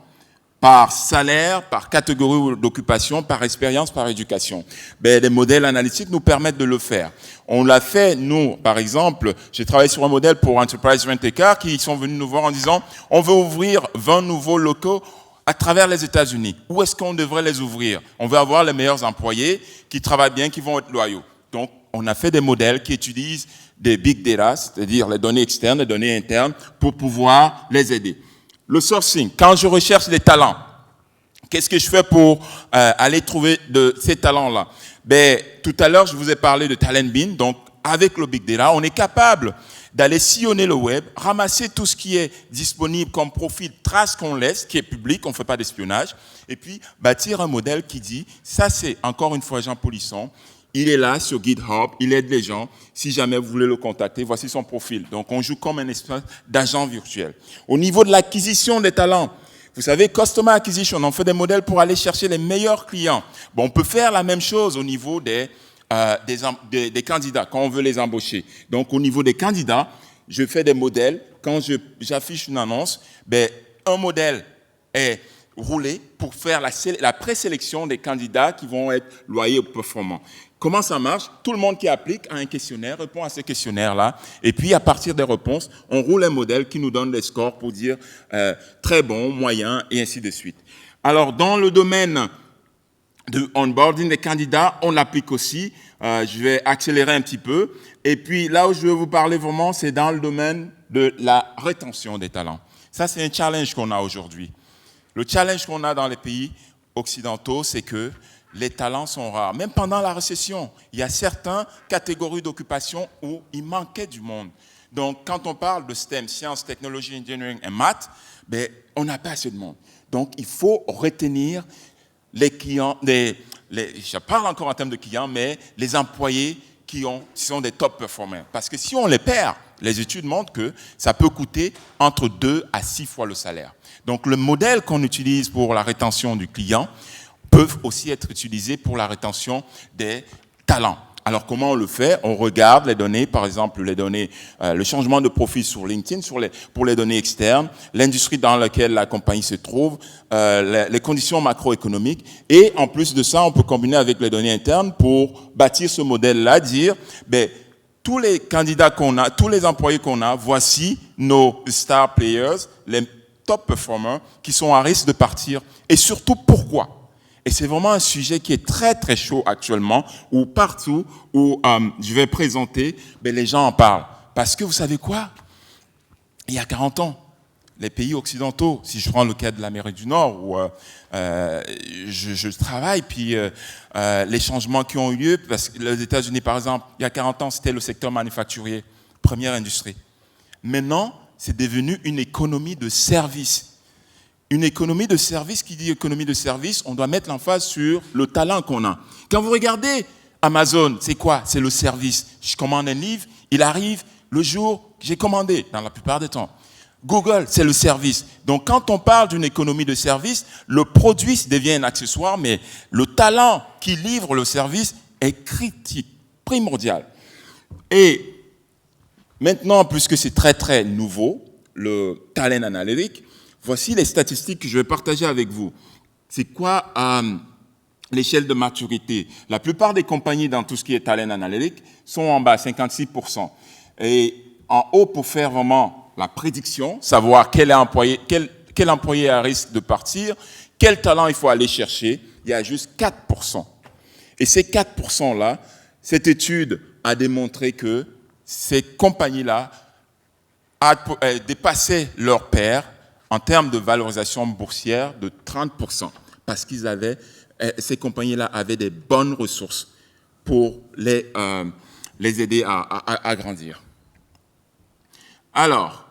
[SPEAKER 2] Par salaire, par catégorie d'occupation, par expérience, par éducation. Les modèles analytiques nous permettent de le faire. On l'a fait, nous, par exemple, j'ai travaillé sur un modèle pour Enterprise Rent-A-Car qui sont venus nous voir en disant on veut ouvrir 20 nouveaux locaux à travers les États-Unis. Où est-ce qu'on devrait les ouvrir? On veut avoir les meilleurs employés qui travaillent bien, qui vont être loyaux. Donc, on a fait des modèles qui utilisent des big data, c'est-à-dire les données externes, les données internes, pour pouvoir les aider. Le sourcing, quand je recherche des talents, qu'est-ce que je fais pour aller trouver de ces talents-là? Tout à l'heure, je vous ai parlé de Talent Bean. Donc, avec le Big Data, on est capable d'aller sillonner le web, ramasser tout ce qui est disponible comme profil, trace qu'on laisse, qui est public, on ne fait pas d'espionnage, et puis bâtir un modèle qui dit, ça c'est encore une fois Jean Polisson, il est là sur GitHub, il aide les gens. Si jamais vous voulez le contacter, voici son profil. Donc, on joue comme un espèce d'agent virtuel. Au niveau de l'acquisition des talents, vous savez, Customer Acquisition, on fait des modèles pour aller chercher les meilleurs clients. On peut faire la même chose au niveau des candidats, quand on veut les embaucher. Donc, au niveau des candidats, je fais des modèles. Quand j'affiche une annonce, un modèle est roulé pour faire la présélection des candidats qui vont être loyaux ou performants. Comment ça marche? Tout le monde qui applique a un questionnaire, répond à ces questionnaires-là, et puis à partir des réponses, on roule un modèle qui nous donne des scores pour dire très bon, moyen, et ainsi de suite. Alors, dans le domaine de onboarding des candidats, on l'applique aussi. Je vais accélérer un petit peu. Et puis, là où je veux vous parler vraiment, c'est dans le domaine de la rétention des talents. Ça, c'est un challenge qu'on a aujourd'hui. Le challenge qu'on a dans les pays occidentaux, c'est que les talents sont rares. Même pendant la récession, il y a certaines catégories d'occupation où il manquait du monde. Donc, quand on parle de STEM, sciences, technologie, engineering et maths, on n'a pas assez de monde. Donc, il faut retenir les clients, je parle encore en termes de clients, mais les employés qui sont des top performers. Parce que si on les perd, les études montrent que ça peut coûter entre 2 à 6 fois le salaire. Donc, le modèle qu'on utilise pour la rétention du client peuvent aussi être utilisés pour la rétention des talents. Alors, comment on le fait? On regarde les données, par exemple, les données, le changement de profil sur LinkedIn, pour les données externes, l'industrie dans laquelle la compagnie se trouve, les conditions macroéconomiques. Et en plus de ça, on peut combiner avec les données internes pour bâtir ce modèle-là, dire, tous les candidats qu'on a, tous les employés qu'on a, voici nos star players, les top performers qui sont à risque de partir. Et surtout, pourquoi? Et c'est vraiment un sujet qui est très, très chaud actuellement, où partout où je vais présenter, les gens en parlent. Parce que vous savez quoi? Il y a 40 ans, les pays occidentaux, si je prends le cas de l'Amérique du Nord, où je travaille, puis les changements qui ont eu lieu, parce que les États-Unis, par exemple, il y a 40 ans, c'était le secteur manufacturier, première industrie. Maintenant, c'est devenu une économie de service. Une économie de service, qui dit économie de service, on doit mettre l'emphase sur le talent qu'on a. Quand vous regardez Amazon, c'est quoi? C'est le service. Je commande un livre, il arrive le jour que j'ai commandé, dans la plupart des temps. Google, c'est le service. Donc, quand on parle d'une économie de service, le produit devient un accessoire, mais le talent qui livre le service est critique, primordial. Et maintenant, puisque c'est très, très nouveau, le talent analytique, voici les statistiques que je vais partager avec vous. C'est quoi l'échelle de maturité. La plupart des compagnies dans tout ce qui est talent analytique sont en bas, 56%. Et en haut, pour faire vraiment la prédiction, savoir quel employé a risque de partir, quel talent il faut aller chercher, il y a juste 4%. Et ces 4%-là, cette étude a démontré que ces compagnies-là dépassaient leurs pairs en termes de valorisation boursière de 30%, parce ces compagnies-là avaient des bonnes ressources pour les aider à grandir. Alors,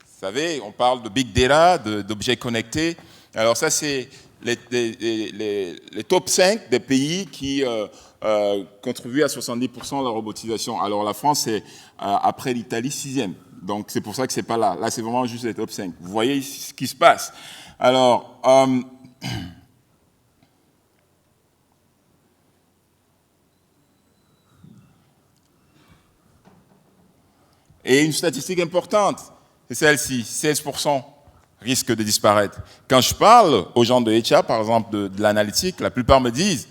[SPEAKER 2] vous savez, on parle de big data, d'objets connectés. Alors ça, c'est les top 5 des pays qui contribuent à 70% de la robotisation. Alors la France est, après l'Italie, 6e. Donc c'est pour ça que c'est pas là. Là, c'est vraiment juste les top 5. Vous voyez ce qui se passe. Alors, et une statistique importante, c'est celle-ci, 16% risque de disparaître. Quand je parle aux gens de HR, par exemple, de l'analytique, la plupart me disent,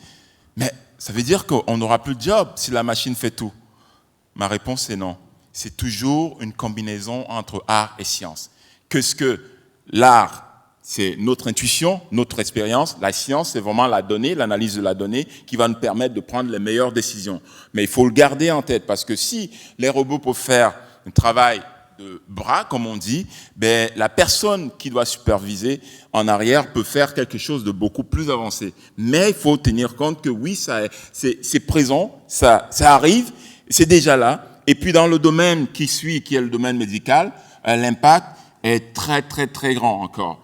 [SPEAKER 2] mais ça veut dire qu'on n'aura plus de job si la machine fait tout. Ma réponse est non. C'est toujours une combinaison entre art et science. Qu'est-ce que l'art, c'est notre intuition, notre expérience. La science, c'est vraiment la donnée, l'analyse de la donnée qui va nous permettre de prendre les meilleures décisions. Mais il faut le garder en tête parce que si les robots peuvent faire un travail de bras, comme on dit, ben, la personne qui doit superviser en arrière peut faire quelque chose de beaucoup plus avancé. Mais il faut tenir compte que oui, c'est présent, ça arrive, c'est déjà là. Et puis dans le domaine qui suit, qui est le domaine médical, l'impact est très, très, très grand encore.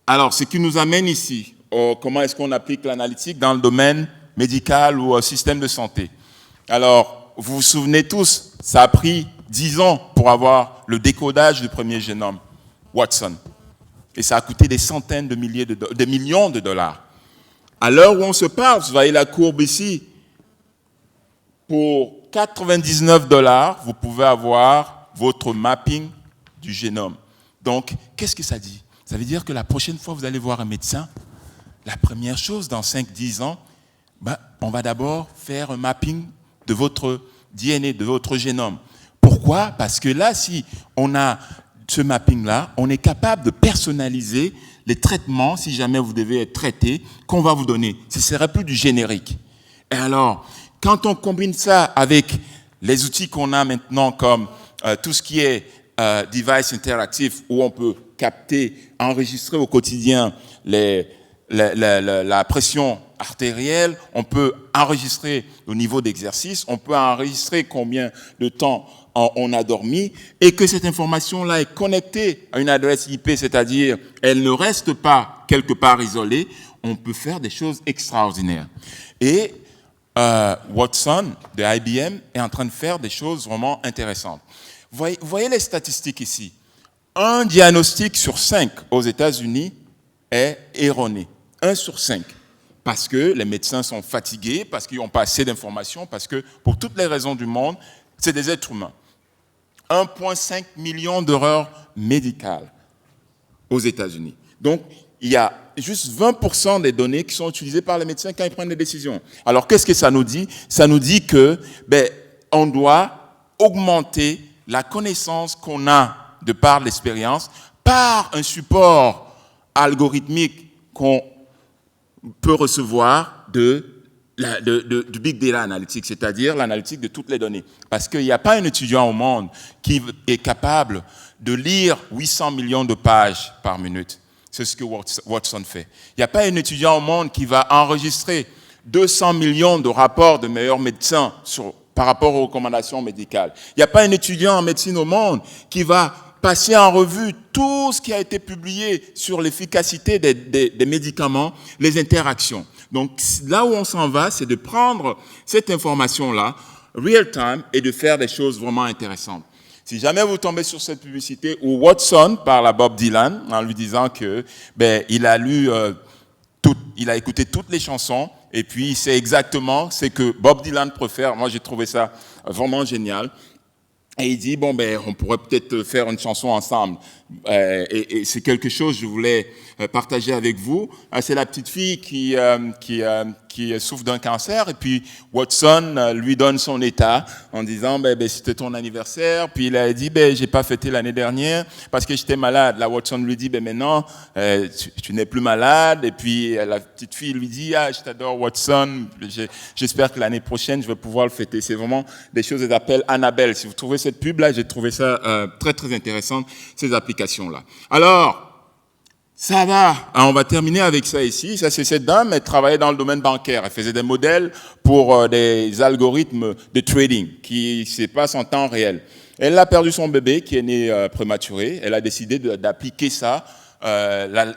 [SPEAKER 2] Alors, ce qui nous amène ici, comment est-ce qu'on applique l'analytique dans le domaine médical ou au système de santé? Alors, vous vous souvenez tous, ça a pris 10 ans pour avoir le décodage du premier génome, Watson. Et ça a coûté des centaines de millions de dollars. À l'heure où on se parle, vous voyez la courbe ici, pour 99 $, vous pouvez avoir votre mapping du génome. Donc, qu'est-ce que ça dit? Ça veut dire que la prochaine fois que vous allez voir un médecin, la première chose, dans 5-10 ans, on va d'abord faire un mapping de votre DNA, de votre génome. Pourquoi? Parce que là, si on a ce mapping-là, on est capable de personnaliser les traitements, si jamais vous devez être traité, qu'on va vous donner. Ce ne serait plus du générique. Et alors, quand on combine ça avec les outils qu'on a maintenant, comme tout ce qui est device interactif, où on peut capter, enregistrer au quotidien la pression artérielle, on peut enregistrer le niveau d'exercice, on peut enregistrer combien de temps on a dormi, et que cette information-là est connectée à une adresse IP, c'est-à-dire elle ne reste pas quelque part isolée, on peut faire des choses extraordinaires. Et Watson de IBM est en train de faire des choses vraiment intéressantes. Vous voyez les statistiques ici. Un diagnostic sur 5 aux États-Unis est erroné. 1 sur 5. Parce que les médecins sont fatigués, parce qu'ils n'ont pas assez d'informations, parce que pour toutes les raisons du monde, c'est des êtres humains. 1,5 million d'erreurs médicales aux États-Unis. Donc, il y a juste 20% des données qui sont utilisées par les médecins quand ils prennent des décisions. Alors, qu'est-ce que ça nous dit? Ça nous dit que on doit augmenter la connaissance qu'on a de par l'expérience par un support algorithmique qu'on peut recevoir du big data analytics, c'est-à-dire l'analytique de toutes les données. Parce qu'il n'y a pas un étudiant au monde qui est capable de lire 800 millions de pages par minute. C'est ce que Watson fait. Il n'y a pas un étudiant au monde qui va enregistrer 200 millions de rapports de meilleurs médecins par rapport aux recommandations médicales. Il n'y a pas un étudiant en médecine au monde qui va passer en revue tout ce qui a été publié sur l'efficacité des médicaments, les interactions. Donc là où on s'en va, c'est de prendre cette information-là, real time, et de faire des choses vraiment intéressantes. Si jamais vous tombez sur cette publicité où Watson parle à Bob Dylan en lui disant que il a il a écouté toutes les chansons et puis il sait exactement ce que Bob Dylan préfère. Moi, j'ai trouvé ça vraiment génial. Et il dit, on pourrait peut-être faire une chanson ensemble. et c'est quelque chose que je voulais partager avec vous. C'est la petite fille qui souffre d'un cancer, et puis Watson lui donne son état en disant c'était ton anniversaire, puis il a dit j'ai pas fêté l'année dernière parce que j'étais malade. Là Watson lui dit maintenant tu n'es plus malade, et puis la petite fille lui dit je t'adore Watson, j'espère que l'année prochaine je vais pouvoir le fêter. C'est vraiment des choses qu'ils appellent Annabelle. Si vous trouvez cette pub là, j'ai trouvé ça très très intéressant, ces applications là. Alors ça va. Alors, on va terminer avec ça ici. Ça, c'est cette dame, elle travaillait dans le domaine bancaire. Elle faisait des modèles pour des algorithmes de trading qui se passent en temps réel. Elle a perdu son bébé qui est né prématuré. Elle a décidé d'appliquer ça,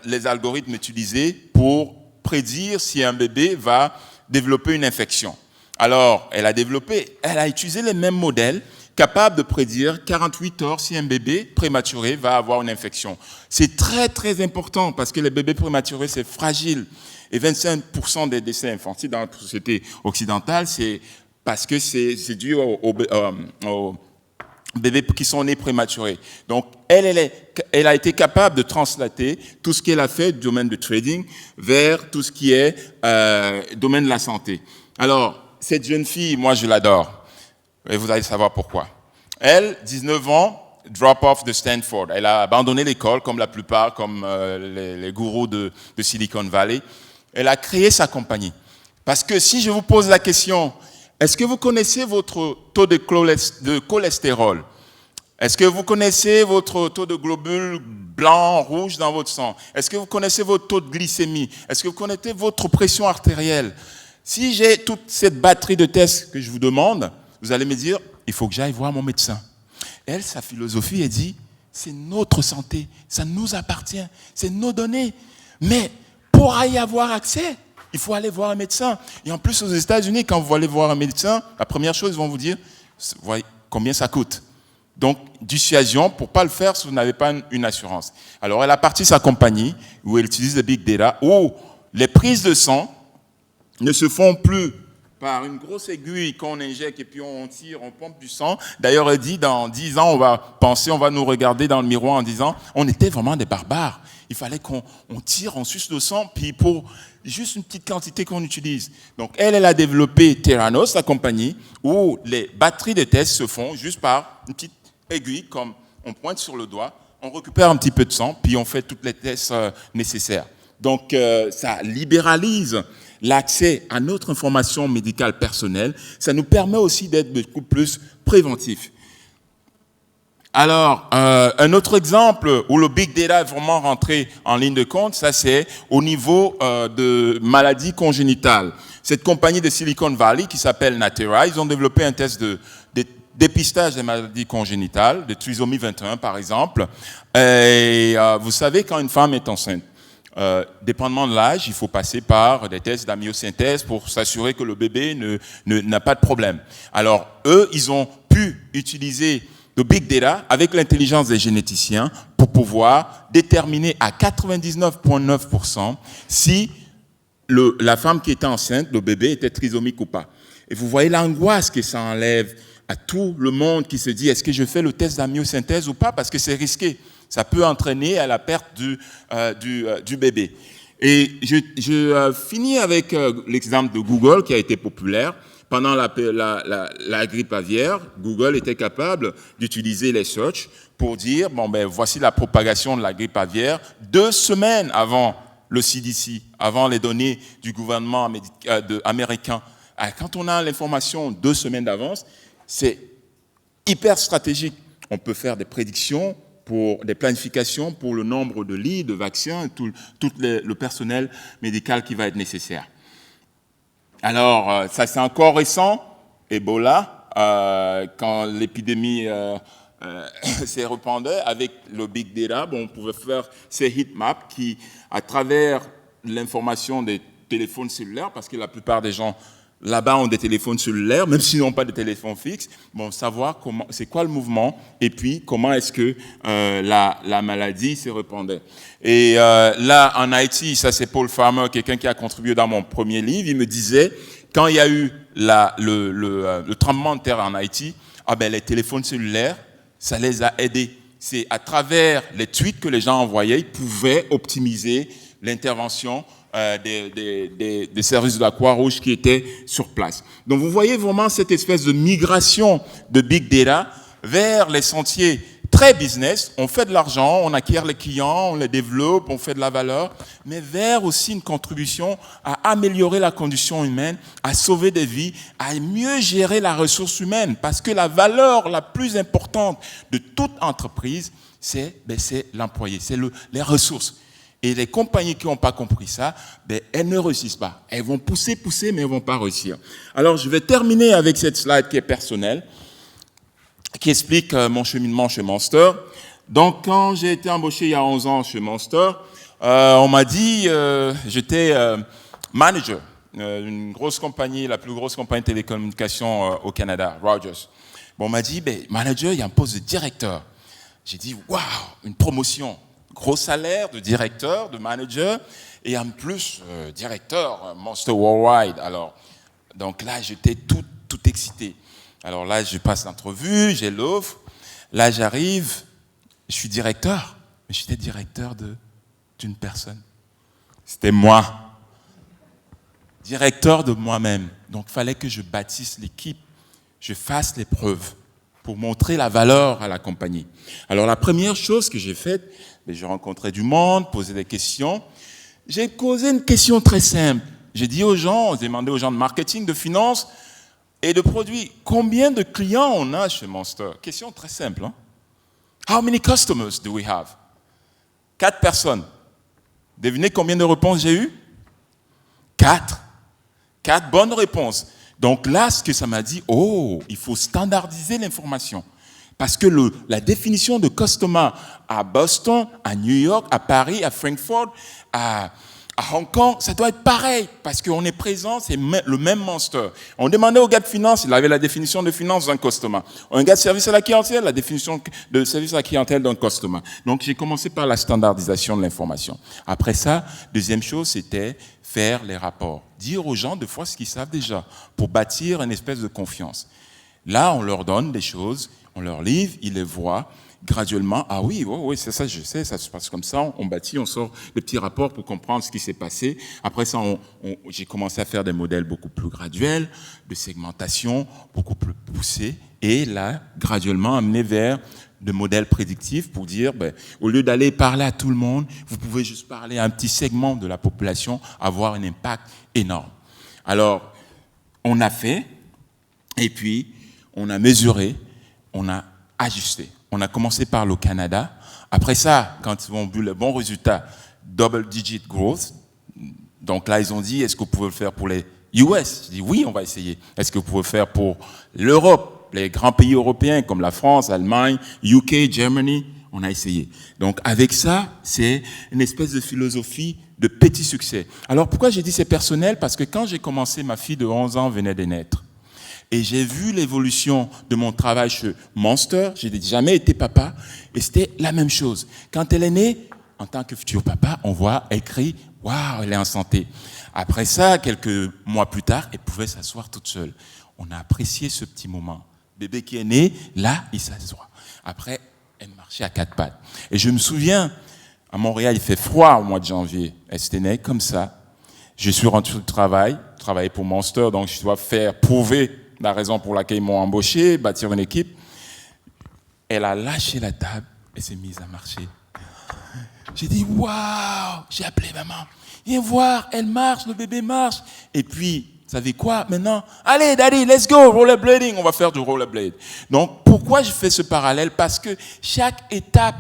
[SPEAKER 2] les algorithmes utilisés pour prédire si un bébé va développer une infection. Alors, elle a utilisé les mêmes modèles, capable de prédire 48 heures si un bébé prématuré va avoir une infection. C'est très très important parce que les bébés prématurés, c'est fragile. Et 25% des décès infantiles dans la société occidentale, c'est parce que c'est dû aux bébés qui sont nés prématurés. Donc, elle a été capable de translater tout ce qu'elle a fait du domaine du trading vers tout ce qui est domaine de la santé. Alors, cette jeune fille, moi je l'adore. Et vous allez savoir pourquoi. Elle, 19 ans, drop-off de Stanford. Elle a abandonné l'école, comme la plupart, comme les gourous de Silicon Valley. Elle a créé sa compagnie. Parce que si je vous pose la question, est-ce que vous connaissez votre taux de cholestérol? Est-ce que vous connaissez votre taux de globules blancs, rouges dans votre sang? Est-ce que vous connaissez votre taux de glycémie? Est-ce que vous connaissez votre pression artérielle? Si j'ai toute cette batterie de tests que je vous demande, vous allez me dire, il faut que j'aille voir mon médecin. Elle, sa philosophie, elle dit, c'est notre santé, ça nous appartient, c'est nos données. Mais pour y avoir accès, il faut aller voir un médecin. Et en plus, aux États-Unis, quand vous allez voir un médecin, la première chose, ils vont vous dire, voyez combien ça coûte. Donc, dissuasion pour ne pas le faire si vous n'avez pas une assurance. Alors, elle a parti sa compagnie où elle utilise le big data, où les prises de sang ne se font plus par une grosse aiguille qu'on injecte et puis on tire, on pompe du sang. D'ailleurs, elle dit, dans 10 ans, on va nous regarder dans le miroir en disant, on était vraiment des barbares. Il fallait qu'on tire, on suce le sang, puis pour juste une petite quantité qu'on utilise. Donc, elle a développé Theranos, sa compagnie, où les batteries de tests se font juste par une petite aiguille, comme on pointe sur le doigt, on récupère un petit peu de sang, puis on fait tous les tests nécessaires. Donc, ça libéralise l'accès à notre information médicale personnelle. Ça nous permet aussi d'être beaucoup plus préventifs. Alors, un autre exemple où le big data est vraiment rentré en ligne de compte, ça c'est au niveau de maladies congénitales. Cette compagnie de Silicon Valley qui s'appelle Natera, ils ont développé un test de dépistage des maladies congénitales, de trisomie 21 par exemple. Et vous savez, quand une femme est enceinte, dépendamment de l'âge, il faut passer par des tests d'amyosynthèse pour s'assurer que le bébé n'a pas de problème. Alors, eux, ils ont pu utiliser le big data avec l'intelligence des généticiens pour pouvoir déterminer à 99,9% si la femme qui était enceinte, le bébé, était trisomique ou pas. Et vous voyez l'angoisse que ça enlève à tout le monde qui se dit, est-ce que je fais le test d'amyosynthèse ou pas? Parce que c'est risqué. Ça peut entraîner à la perte du bébé. Et je finis avec l'exemple de Google qui a été populaire. Pendant la grippe aviaire, Google était capable d'utiliser les search pour dire, voici la propagation de la grippe aviaire 2 semaines avant le CDC, avant les données du gouvernement américain. Alors, quand on a l'information 2 semaines d'avance, c'est hyper stratégique. On peut faire des prédictions, pour des planifications pour le nombre de lits, de vaccins, tout le personnel médical qui va être nécessaire. Alors, ça c'est encore récent, Ebola, quand l'épidémie s'est répandue avec le big data, on pouvait faire ces heatmaps qui, à travers l'information des téléphones cellulaires, parce que la plupart des gens là-bas ont des téléphones cellulaires, même s'ils n'ont pas de téléphone fixe, savoir c'est quoi le mouvement et puis comment est-ce que la maladie se répandait. Et là, en Haïti, ça c'est Paul Farmer, quelqu'un qui a contribué dans mon premier livre, il me disait, quand il y a eu le tremblement de terre en Haïti, les téléphones cellulaires, ça les a aidés. C'est à travers les tweets que les gens envoyaient, ils pouvaient optimiser l'intervention des services de la Croix-Rouge qui étaient sur place. Donc vous voyez vraiment cette espèce de migration de big data vers les sentiers très business. On fait de l'argent, on acquiert les clients, on les développe, on fait de la valeur, mais vers aussi une contribution à améliorer la condition humaine, à sauver des vies, à mieux gérer la ressource humaine. Parce que la valeur la plus importante de toute entreprise, c'est l'employé, c'est les ressources. Et les compagnies qui n'ont pas compris ça, elles ne réussissent pas. Elles vont pousser, mais elles ne vont pas réussir. Alors, je vais terminer avec cette slide qui est personnelle, qui explique mon cheminement chez Monster. Donc, quand j'ai été embauché il y a 11 ans chez Monster, on m'a dit, j'étais manager d'une grosse compagnie, la plus grosse compagnie de télécommunications au Canada, Rogers. Bon, on m'a dit, manager, il y a un poste de directeur. J'ai dit, waouh, une promotion. Gros salaire de directeur, de manager, et en plus, directeur, Monster Worldwide. Alors, donc là, j'étais tout excité. Alors là, je passe l'entrevue, j'ai l'offre. Là, j'arrive, je suis directeur. Mais j'étais directeur d'une personne. C'était moi. Directeur de moi-même. Donc, il fallait que je bâtisse l'équipe, je fasse les preuves pour montrer la valeur à la compagnie. Alors, la première chose que j'ai faite, j'ai rencontré du monde, posé des questions. J'ai posé une question très simple. J'ai dit aux gens, j'ai demandé aux gens de marketing, de finance et de produits, combien de clients on a chez Monster? Question très simple. Hein? How many customers do we have? 4 personnes. Devinez combien de réponses j'ai eues? 4. 4 bonnes réponses. Donc là, ce que ça m'a dit, il faut standardiser l'information. Parce que la définition de customer à Boston, à New York, à Paris, à Francfort, à Hong Kong, ça doit être pareil. Parce qu'on est présent, c'est le même Monster. On demandait au gars de finance, il avait la définition de finance d'un customer. Un gars de service à la clientèle, la définition de service à la clientèle d'un customer. Donc j'ai commencé par la standardisation de l'information. Après ça, deuxième chose, c'était faire les rapports. Dire aux gens, de fois, ce qu'ils savent déjà, pour bâtir une espèce de confiance. Là, on leur donne des choses, on leur livre, ils les voient graduellement. Ah oui, c'est ça, je sais, ça se passe comme ça. On bâtit, on sort des petits rapports pour comprendre ce qui s'est passé. Après ça, j'ai commencé à faire des modèles beaucoup plus graduels, de segmentation beaucoup plus poussés. Et là, graduellement, amener vers de modèles prédictifs pour dire, au lieu d'aller parler à tout le monde, vous pouvez juste parler à un petit segment de la population, avoir un impact énorme. Alors, on a fait, et puis, on a mesuré, on a ajusté. On a commencé par le Canada. Après ça, quand ils ont vu les bons résultats, double digit growth. Donc là, ils ont dit, est-ce que vous pouvez le faire pour les US? Je dis, oui, on va essayer. Est-ce que vous pouvez le faire pour l'Europe, les grands pays européens comme la France, l'Allemagne, UK, Germany? On a essayé. Donc avec ça, c'est une espèce de philosophie de petit succès. Alors pourquoi j'ai dit c'est personnel? Parce que quand j'ai commencé, ma fille de 11 ans venait de naître. Et j'ai vu l'évolution de mon travail chez Monster. Je n'ai jamais été papa. Et c'était la même chose. Quand elle est née, en tant que futur papa, on voit, elle crie, waouh, elle est en santé. Après ça, quelques mois plus tard, elle pouvait s'asseoir toute seule. On a apprécié ce petit moment. Bébé qui est né, là, il s'assoit. Après, elle marchait à 4 pattes. Et je me souviens, à Montréal, il fait froid au mois de janvier. Elle s'était née comme ça. Je suis rentré au travail, travailler pour Monster, donc je dois prouver la raison pour laquelle ils m'ont embauché, bâtir une équipe. Elle a lâché la table et s'est mise à marcher. J'ai dit, waouh, j'ai appelé maman. Viens voir, elle marche, le bébé marche. Et puis, vous savez quoi maintenant? Allez, daddy, let's go, rollerblading, on va faire du rollerblade. Donc, pourquoi je fais ce parallèle? Parce que chaque étape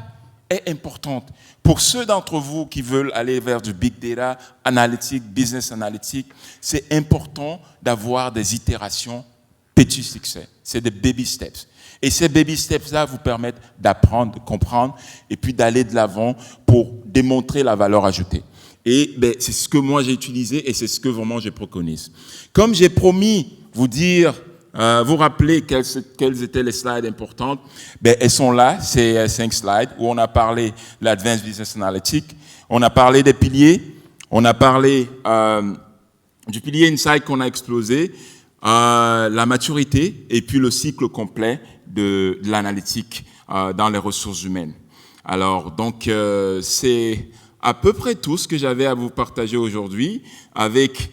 [SPEAKER 2] est importante. Pour ceux d'entre vous qui veulent aller vers du big data, analytique, business analytique, c'est important d'avoir des itérations petit succès. C'est des baby steps. Et ces baby steps-là vous permettent d'apprendre, de comprendre, et puis d'aller de l'avant pour démontrer la valeur ajoutée. Et c'est ce que moi j'ai utilisé et c'est ce que vraiment je préconise. Comme j'ai promis vous dire, vous rappeler quelles étaient les slides importantes, elles sont là, c'est 5 slides où on a parlé de l'Advanced Business Analytics, on a parlé des piliers, on a parlé du pilier Insight qu'on a explosé, la maturité et puis le cycle complet de l'analytique dans les ressources humaines. Alors, donc, c'est à peu près tout ce que j'avais à vous partager aujourd'hui, avec,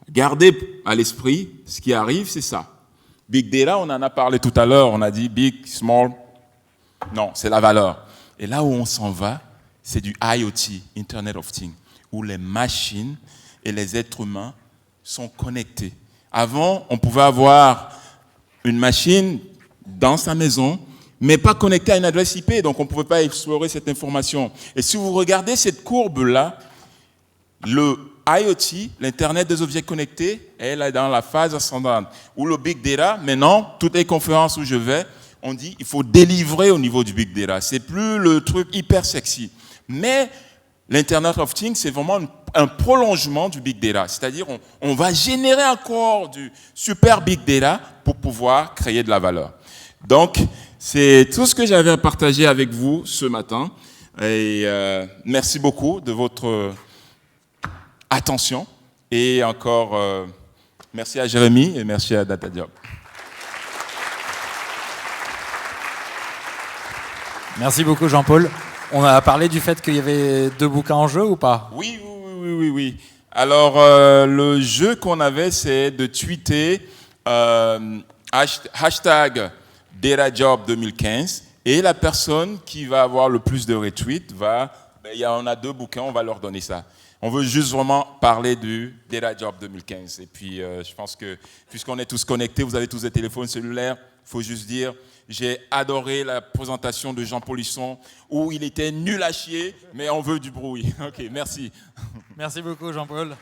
[SPEAKER 2] gardez à l'esprit, ce qui arrive, c'est ça. Big Data, on en a parlé tout à l'heure, on a dit big, small, non, c'est la valeur. Et là où on s'en va, c'est du IoT, Internet of Things, où les machines et les êtres humains sont connectés. Avant, on pouvait avoir une machine dans sa maison, mais pas connectée à une adresse IP, donc on ne pouvait pas explorer cette information. Et si vous regardez cette courbe-là, le IoT, l'Internet des objets connectés, elle est dans la phase ascendante. Ou le Big Data, maintenant, toutes les conférences où je vais, on dit il faut délivrer au niveau du Big Data. C'est plus le truc hyper sexy. Mais l'Internet of Things, c'est vraiment un prolongement du Big Data. C'est-à-dire on va générer encore du super Big Data pour pouvoir créer de la valeur. Donc, c'est tout ce que j'avais à partager avec vous ce matin. Et merci beaucoup de votre attention. Et encore, merci à Jérémy et merci à DataJob.
[SPEAKER 1] Merci beaucoup Jean-Paul. On a parlé du fait qu'il y avait 2 bouquins en jeu ou pas ?
[SPEAKER 2] Oui. Alors, le jeu qu'on avait, c'est de tweeter hashtag DataJob 2015 et la personne qui va avoir le plus de retweets on a 2 bouquins, on va leur donner ça. On veut juste vraiment parler du DataJob 2015. Et puis, je pense que puisqu'on est tous connectés, vous avez tous des téléphones cellulaires, il faut juste dire, j'ai adoré la présentation de Jean-Paul Husson où il était nul à chier, mais on veut du bruit. Ok, merci.
[SPEAKER 1] Merci beaucoup Jean-Paul.